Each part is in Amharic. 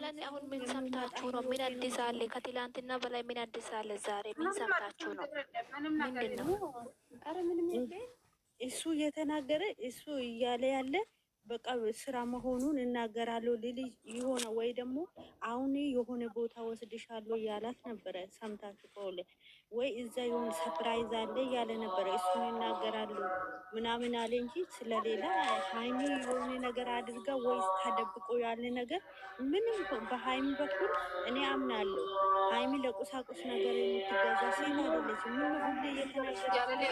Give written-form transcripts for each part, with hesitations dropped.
ጃለን አሁን ምን ሰምታችሁ ነው? ምን አዲስ አለ? ከትላንትና በላይ ምን አዲስ አለ? ዛሬ ምን ሰምታችሁ ነው? ምንድን ነው? አረ ምንም የለ። እሱ እየተናገረ እሱ እያለ ያለ በቃ ስራ መሆኑን እናገራለሁ ልል የሆነ ወይ ደግሞ አሁን የሆነ ቦታ ወስድሻለሁ እያላት ነበረ። ሰምታችሁ ከሆነ ወይ እዛ የሆነ ሰፕራይዝ አለ እያለ ነበረ። እሱን ይናገራሉ ምናምን አለ እንጂ ስለሌላ ሀይሚ የሆነ ነገር አድርጋ ወይ ተደብቆ ያለ ነገር ምንም። በሀይሚ በኩል እኔ አምናለሁ። ሀይሚ ለቁሳቁስ ነገር የምትገዛ ሴት አይደለች። ምን ሁሌ እየተናገረ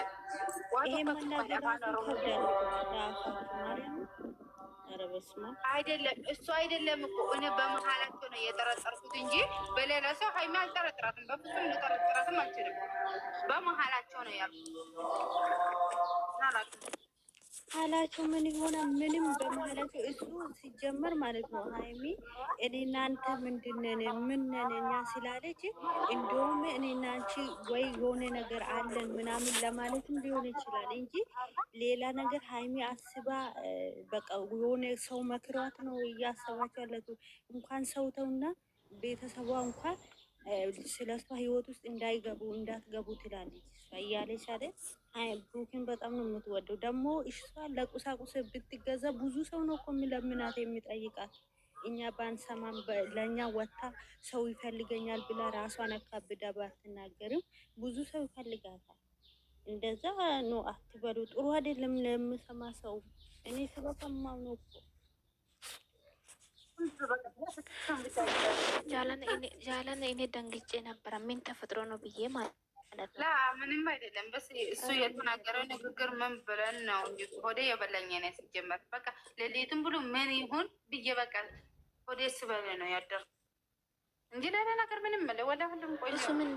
ይሄ መናገር ራሱ ከብዳል። ለአፋችሁ ማርያም አይደለም እሱ አይደለም እኮ እኔ በመሀላቸው ነው የጠረጠርኩት እንጂ በሌላ ሰው ሀይሚ አልጠረጥራትም። በፍጹም ልጠረጥራትም አልችልም። በመሀላቸው ነው ያልኩት። ሀላቸው ምን ይሆነ ምንም በመሀላቸው እሱ ሲጀመር ማለት ነው። ሀይሚ እኔ እናንተ ምንድነን ምንነን እኛ ስላለች እንዲሁም እኔ እናንቺ ወይ የሆነ ነገር አለን ምናምን ለማለትም ሊሆን ይችላል እንጂ ሌላ ነገር ሀይሚ አስባ በቃ የሆነ ሰው መክሯት ነው እያሰባች ያለችው። እንኳን ሰው ተውና ቤተሰቧ እንኳን ስለ እሷ ህይወት ውስጥ እንዳትገቡ ትላለች እሷ እያለች አይደል። ብሩክን በጣም ነው የምትወደው። ደግሞ እሷ ለቁሳቁስ ብትገዛ ብዙ ሰው ነው እኮ የሚለምናት የሚጠይቃት። እኛ ባንሰማም ለእኛ ወታ ሰው ይፈልገኛል ብላ ራሷን አካብዳ ባትናገርም ብዙ ሰው ይፈልጋታል። እንደዛ ነው አትበሉ። ጥሩ አይደለም ለምሰማ ሰው። እኔ ስለሰማው ነው እኮ ጃለን እኔ ደንግጬ ነበረ። ምን ተፈጥሮ ነው ብዬ ማለት ላ ምንም አይደለም። በስ እሱ የተናገረው ንግግር ምን ብለን ነው እንጂ ሆዴ የበላኝ ነው ሲጀመር። በቃ ሌሊቱን ብሎ ምን ይሁን ብዬ በቃ ሆዴ ስበለ ነው ያደርኩ እንጂ ሌላ ነገር ምንም መለ ወደ ሁሉም ቆይ እሱ ምን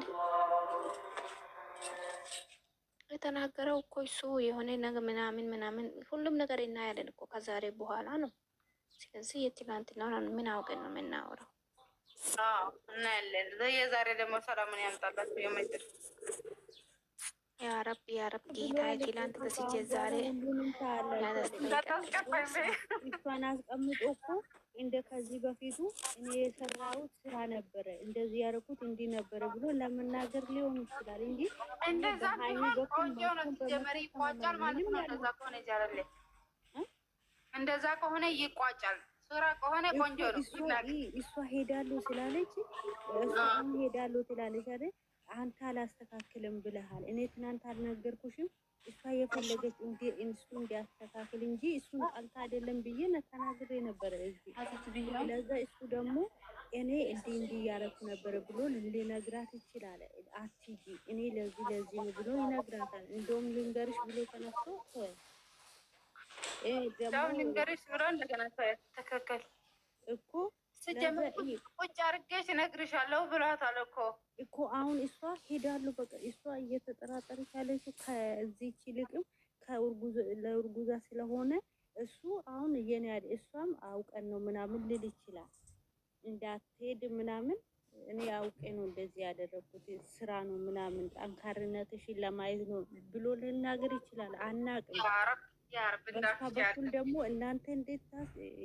የተናገረው እኮ እሱ የሆነ ነገር ምናምን ሁሉም ነገር እናያለን እኮ ከዛሬ በኋላ ነው። ስለዚህ የትላንትና ምን አውቀን ነው የምናወራው? እናያለን። የዛሬ ደግሞ ሰላምን ያምጣላችሁ የምድር ያረብ ጌታ ትላንት ተስቼ ዛሬ እሷን አስቀምጦ እኮ እንደ ከዚህ በፊቱ እኔ የሰራሁት ስራ ነበረ እንደዚህ ያደረኩት እንዲህ ነበረ ብሎ ለመናገር ሊሆን ይችላል እንጂ እንደዛ ቆንጆ ነው ሲጀመር ይቋጫል ማለት ነው። እንደዛ ከሆነ ይጃረለ እንደዛ ከሆነ ይቋጫል። ስራ ከሆነ ቆንጆ ነው። እሷ ሄዳለሁ ስላለች እሷ ሄዳለሁ ትላለች አይደል? አንተ አላስተካክልም ብለሃል። እኔ ትናንት አልነገርኩሽም? እሷ የፈለገች እሱ እንዲያስተካክል እንጂ እሱን ጣልታ አይደለም ብዬ ተናግሬ ነበረ እዚህ። ለዛ እሱ ደግሞ እኔ እንዲህ እያደረኩ ነበረ ብሎ ሊነግራት ይችላል። አትሂጂ እኔ ለዚህ ነው ብሎ ይነግራታል። እንደውም ልንገርሽ ብሎ ተነስቶ ደግሞ ልንገርሽ ብሎ እንደገና ተከከል እኮ ስጀምር ቁጭ አድርጌሽ እነግርሻለሁ ብሏታል እኮ አሁን እሷ ሄዳለሁ በቃ እሷ እየተጠራጠረች ያለችው ከዚህች ይልቅም ለእርጉዛ ስለሆነ እሱ አሁን የኔ ያለ እሷም አውቀን ነው ምናምን ልል ይችላል። እንዳትሄድ ምናምን እኔ አውቄ ነው እንደዚህ ያደረኩት ስራ ነው ምናምን ጠንካርነትሽን ለማየት ነው ብሎ ልናገር ይችላል። አናቅም። በሷ በኩል ደግሞ እናንተ እንዴት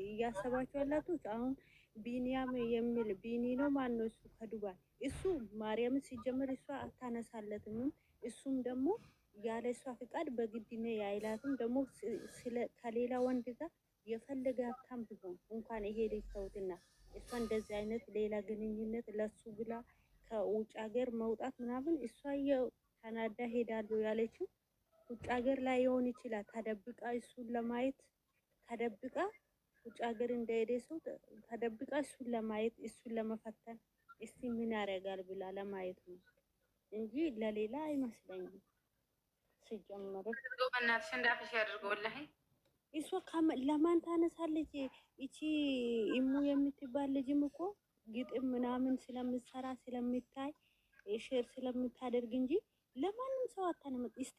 እያሰባችሁ ያላችሁት አሁን ቢኒያም የሚል ቢኒ ነው ማን ነው እሱ ከዱባይ እሱ ማርያም ሲጀምር እሷ አታነሳለትም። እሱም ደግሞ ያለ እሷ ፍቃድ በግድነ ያይላትም ደግሞ ከሌላ ወንድ ጋር የፈለገ ሀብታም ቢሆን እንኳን ይሄ ልጅ ተውትና እሷ እንደዚህ አይነት ሌላ ግንኙነት ለሱ ብላ ከውጭ ሀገር መውጣት ምናምን እሷ ተናዳ ሄዳለሁ ያለችው ውጭ ሀገር ላይ ይሆን ይችላል። ተደብቃ እሱን ለማየት ተደብቃ ውጭ ሀገር እንደሄደ ሰው ተደብቃ እሱን ለማየት እሱን ለመፈተን እስቲ ምን ያደርጋል ብላ ለማየት ነው እንጂ ለሌላ አይመስለኝም። ሲጀመር በእናትሽ እንዳፍሽ ያድርገውልህ። እሷ ለማን ታነሳለች? እቺ ኢሙ የምትባል ልጅም እኮ ግጥም ምናምን ስለምትሰራ ስለምታይ ሼር ስለምታደርግ እንጂ ለማንም ሰው አታነመጥ። እስቲ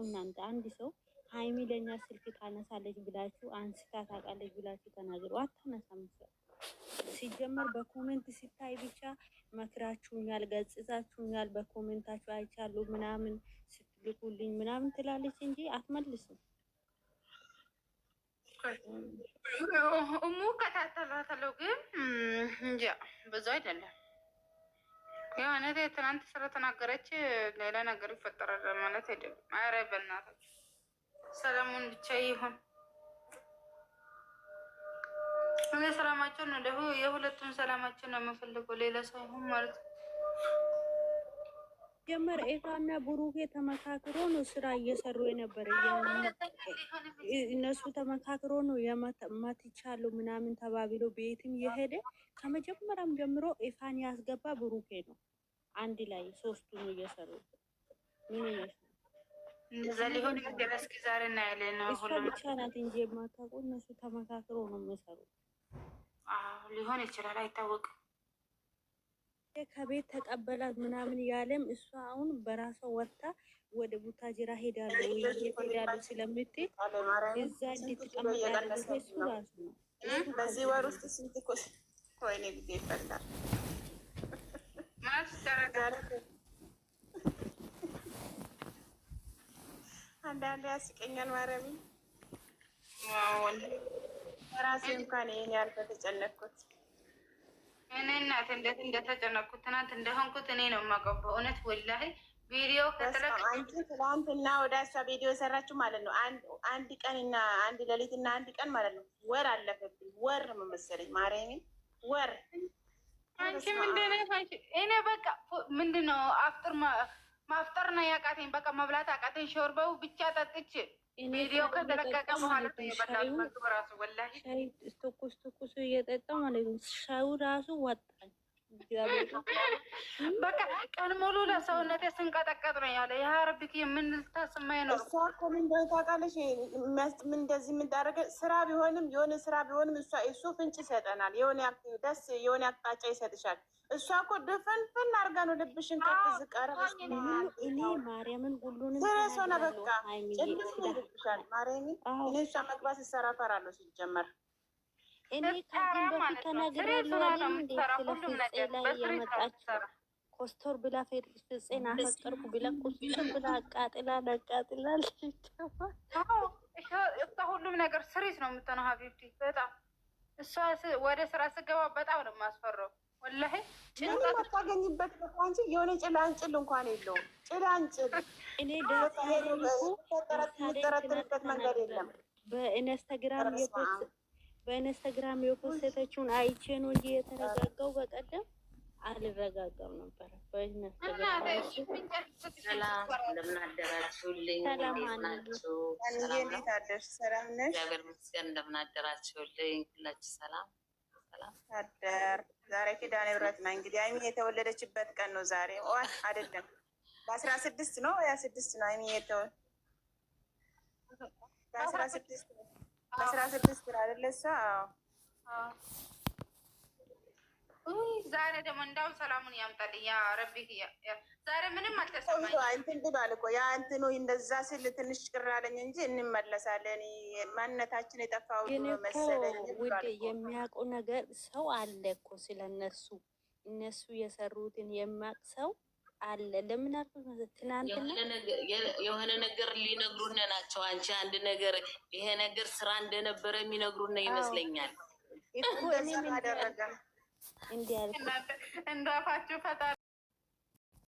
እናንተ አንድ ሰው ሀይሚ ለኛ ስልክ ታነሳለች ብላችሁ አንስታ ታውቃለች ብላችሁ ተናገሩ። አታነሳም። ሲጀመር በኮሜንት ሲታይ ብቻ መክራችሁኛል፣ ገጽጻችሁኛል፣ በኮሜንታችሁ አይቻለሁ ምናምን ስትልኩልኝ ምናምን ትላለች እንጂ አትመልስም። እሙ ከታተላታለሁ ግን እንጃ ብዙ አይደለም። ያው እኔ ትናንት ስለተናገረች ሌላ ነገር ይፈጠራል ማለት አይደለም። ኧረ በእናታችሁ ሰላሙን ብቻ ይሁን። እኔ ሰላማቸውን ነው ደግሞ የሁለቱም ሰላማቸውን ነው የምፈልገው፣ ሌላ ሳይሆን ማለት ነው። ጀመር ኤፋና ብሩኬ ተመካክሮ ነው ስራ እየሰሩ የነበረ። እነሱ ተመካክሮ ነው የማትቻለው ምናምን ተባብሎ ቤትም የሄደ ከመጀመሪያም ጀምሮ ኤፋን ያስገባ ብሩኬ ነው። አንድ ላይ ሶስቱ ነው እየሰሩ። ምን ይመስላል? እንደዛ ሊሆን ይችላል። እስኪ ዛሬ እናያለን ነው እሷ ብቻ ናት እንጂ የማታውቁ እነሱ ተመካክሮ ነው የሚሰሩት። ሊሆን ይችላል፣ አይታወቅም። ከቤት ተቀበላት ምናምን ያለም እሷ አሁን በራሷ ወጥታ ወደ ቡታጅራ ሄዳለሁ ሄዳለሁ ስለምትል እዛ እንድትቀመጥ ያደረገ እሱ ራሱ ነው። በዚህ ወር ውስጥ ስንት ኮይኔ ጊዜ ይፈላል አንዳንድ ያስቀኛል። ማረሚ ራሴ እንኳን ይሄን ያህል በተጨነቅኩት እኔ እናት እንዴት እንደተጨነቅኩት ትናንት እንደሆንኩት እኔ ነው የማውቀው። በእውነት ወላሂ ቪዲዮ አንቺ ትናንትና ወደ እሷ ቪዲዮ የሰራችው ማለት ነው። አንድ ቀን እና አንድ ሌሊት እና አንድ ቀን ማለት ነው። ወር አለፈብኝ። ወር መሰለኝ ማርያምን ወር። አንቺ ምንድን ነው እኔ በቃ ምንድን ነው ማፍጠር ነው ያቃተኝ። በቃ መብላት አቃተኝ። ሾርባው ብቻ ጠጥቼ ቪዲዮ ከተለቀቀ በኋላ ነው የበላሁት። ምግብ ራሱ ወላሂ ትኩስ ትኩስ እየጠጣሁ ማለት ነው። ሻዩ ራሱ ወጣኝ። በቃ ቀን ሙሉ ለሰውነቴ ስንቀጠቀጥ ነው ያለ። ያ ረቢክ የምንልታስማኝ ነው። እሷ እኮ ምን እንደሆነ ታውቃለሽ? ምን እንደዚህ የምታደርገ ስራ ቢሆንም የሆነ ስራ ቢሆንም እሱ ፍንጭ ይሰጠናል። ደስ የሆነ አቅጣጫ ይሰጥሻል። እሷ እኮ ድፍንፍን አድርጋ ነው ልብሽን ከትዝ ቀረበሽ። እኔ ማርያምን ሁሉንም ስረሶ ነ በቃ ጭልፍ ይልብሻል። ማርያምን እኔ እሷ መግባት ስሰራ ፈራለሁ ሲጀመር። እኔ ከዚህ በፊት ተናግሬያለሁ። ስለ ፍፄ ላይ የመጣችው ኮስቶር ብላ ፍፄን አፈቀርኩ ብላ ኮስቶር ብላ አቃጥላለች። እሷ ሁሉም ነገር ስሪት ነው የምትሆነው ሀቢብቲ። በጣም እሷ ወደ ስራ ስገባ በጣም ነው የማስፈራው ወላሂ። ምንም አታገኝበት እንጂ የሆነ ጭላንጭል እንኳን የለውም። ጭላንጭል እኔ የሚጠረጥርበት መንገድ የለም። በኢንስታግራም የፖስተችውን አይቼ ነው እንጂ የተረጋጋው። በቀደም አልረጋጋም ነበረ። በኢንስታግራም ሰላም እንደምን አደራችሁልኝ? እንዴት አደርሽ? ሰላም ነሽ? እግዚአብሔር ይመስገን። እንደምን አደራችሁልኝ? ሁላችሁ ሰላም አደር። ዛሬ ኪዳነ ምሕረት ነው እንግዲህ አይሚ የተወለደችበት ቀን ነው ዛሬ። አይደለም በ16 ነው 26 ነው አይሚ በ16 ነው አይደለ? እሷ ዛሬ ደግሞ እንዳው ሰላሙን ያምጣልኝ ያ ረቢ። ዛሬ ምንም አልተሰማኝ። እንትን ብሏል እኮ ያ እንትኑ እንደዛ ስል ትንሽ ቅር አለኝ እንጂ እንመለሳለን። ማንነታችን የጠፋው መሰለኝ። ውድ የሚያውቀው ነገር ሰው አለ እኮ ስለነሱ እነሱ የሰሩትን የሚያውቅ ሰው አለ። ለምን አልኩት ማለት ትናንትና የሆነ ነገር ሊነግሩን ናቸው። አንቺ አንድ ነገር ይሄ ነገር ስራ እንደነበረ የሚነግሩን ይመስለኛል። እኮ እኔ ምን አደረገ እንዴ? እንዳፋችሁ ፈጣሪ